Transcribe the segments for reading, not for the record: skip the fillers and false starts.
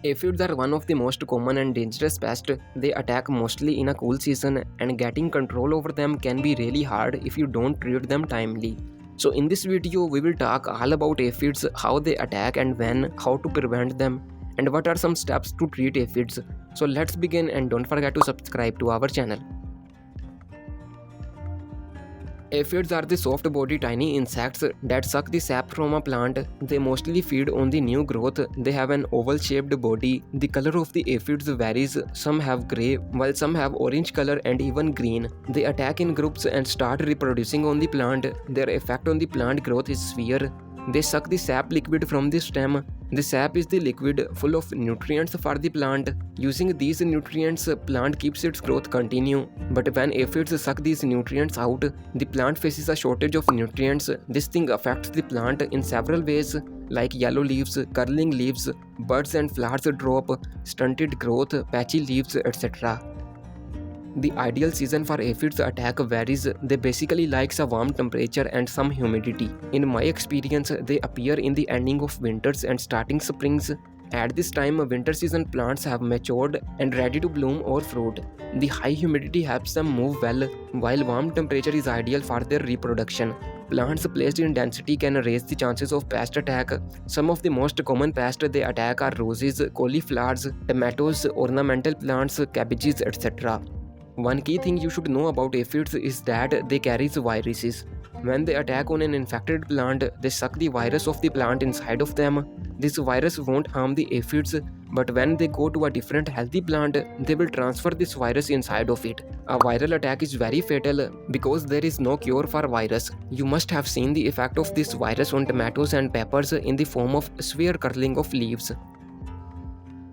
Aphids are one of the most common and dangerous pests. They attack mostly in a cool season, and getting control over them can be really hard if you don't treat them timely. So in this video we will talk all about aphids, how they attack and when, how to prevent them, and what are some steps to treat aphids. So let's begin, and don't forget to subscribe to our channel. Aphids are the soft-bodied tiny insects that suck the sap from a plant. They mostly feed on the new growth. They have an oval-shaped body. The color of the aphids varies. Some have grey, while some have orange color and even green. They attack in groups and start reproducing on the plant. Their effect on the plant growth is severe. They suck the sap liquid from the stem. The sap is the liquid full of nutrients for the plant. Using these nutrients, plant keeps its growth continue. But when aphids suck these nutrients out, the plant faces a shortage of nutrients. This thing affects the plant in several ways, like yellow leaves, curling leaves, buds and flowers drop, stunted growth, patchy leaves, etc. The ideal season for aphids attack varies. They basically like a warm temperature and some humidity. In my experience, they appear in the ending of winters and starting springs. At this time, winter season plants have matured and ready to bloom or fruit. The high humidity helps them move well, while warm temperature is ideal for their reproduction. Plants placed in density can raise the chances of pest attack. Some of the most common pests they attack are roses, cauliflowers, tomatoes, ornamental plants, cabbages, etc. One key thing you should know about aphids is that they carry viruses. When they attack on an infected plant, they suck the virus of the plant inside of them. This virus won't harm the aphids, but when they go to a different healthy plant, they will transfer this virus inside of it. A viral attack is very fatal because there is no cure for virus. You must have seen the effect of this virus on tomatoes and peppers in the form of severe curling of leaves.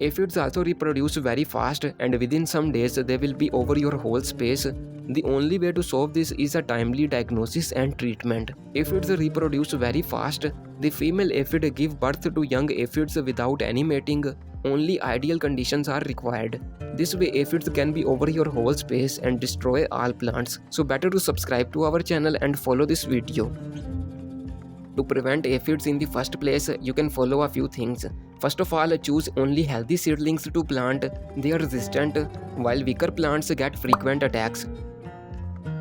Aphids also reproduce very fast, and within some days they will be over your whole space. The only way to solve this is a timely diagnosis and treatment. Aphids reproduce very fast. The female aphid give birth to young aphids without any mating. Only ideal conditions are required. This way aphids can be over your whole space and destroy all plants. So better to subscribe to our channel and follow this video. To prevent aphids in the first place, you can follow a few things. First of all, choose only healthy seedlings to plant. They are resistant, while weaker plants get frequent attacks.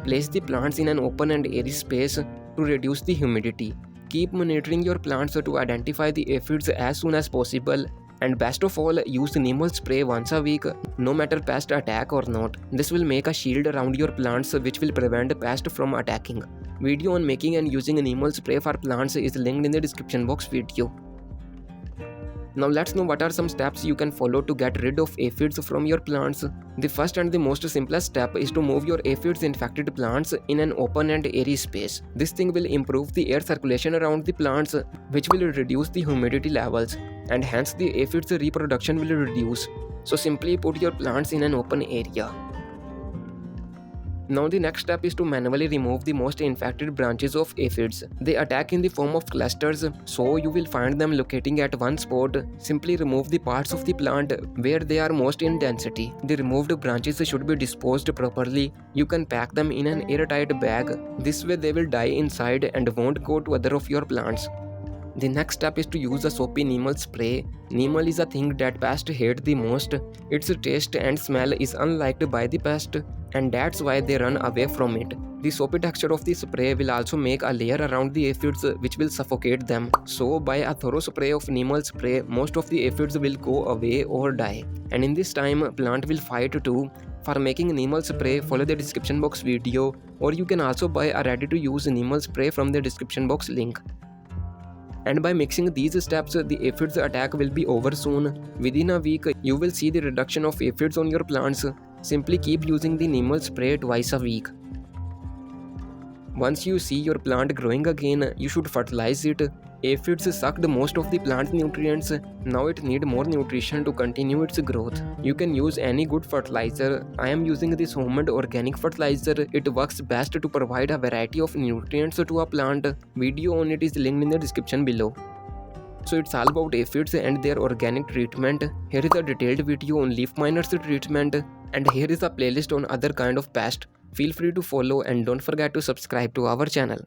Place the plants in an open and airy space to reduce the humidity. Keep monitoring your plants to identify the aphids as soon as possible. And best of all, use neem oil spray once a week, no matter pest attack or not. This will make a shield around your plants which will prevent pests from attacking. Video on making and using neem oil spray for plants is linked in the description box video. Now let's know what are some steps you can follow to get rid of aphids from your plants. The first and the most simplest step is to move your aphids infected plants in an open and airy space. This thing will improve the air circulation around the plants, which will reduce the humidity levels, and hence the aphids reproduction will reduce. So simply put your plants in an open area. Now the next step is to manually remove the most infected branches of aphids. They attack in the form of clusters, so you will find them locating at one spot. Simply remove the parts of the plant where they are most in density. The removed branches should be disposed properly. You can pack them in an airtight bag. This way they will die inside and won't go to other of your plants. The next step is to use a soapy neem oil spray. Neem oil is a thing that pests hate the most. Its taste and smell is unliked by the pest, and that's why they run away from it. The soapy texture of the spray will also make a layer around the aphids which will suffocate them. So by a thorough spray of neem oil spray, most of the aphids will go away or die. And in this time, plant will fight too. For making neem oil spray, follow the description box video, or you can also buy a ready to use neem oil spray from the description box link. And by mixing these steps, the aphids attack will be over soon. Within a week, you will see the reduction of aphids on your plants. Simply keep using the neem oil spray twice a week. Once you see your plant growing again, you should fertilize it. Aphids sucked most of the plant's nutrients. Now it needs more nutrition to continue its growth. You can use any good fertilizer. I am using this homemade organic fertilizer. It works best to provide a variety of nutrients to a plant. Video on it is linked in the description below. So it's all about aphids and their organic treatment. Here is a detailed video on leaf miners treatment, and here is a playlist on other kind of pests. Feel free to follow and don't forget to subscribe to our channel.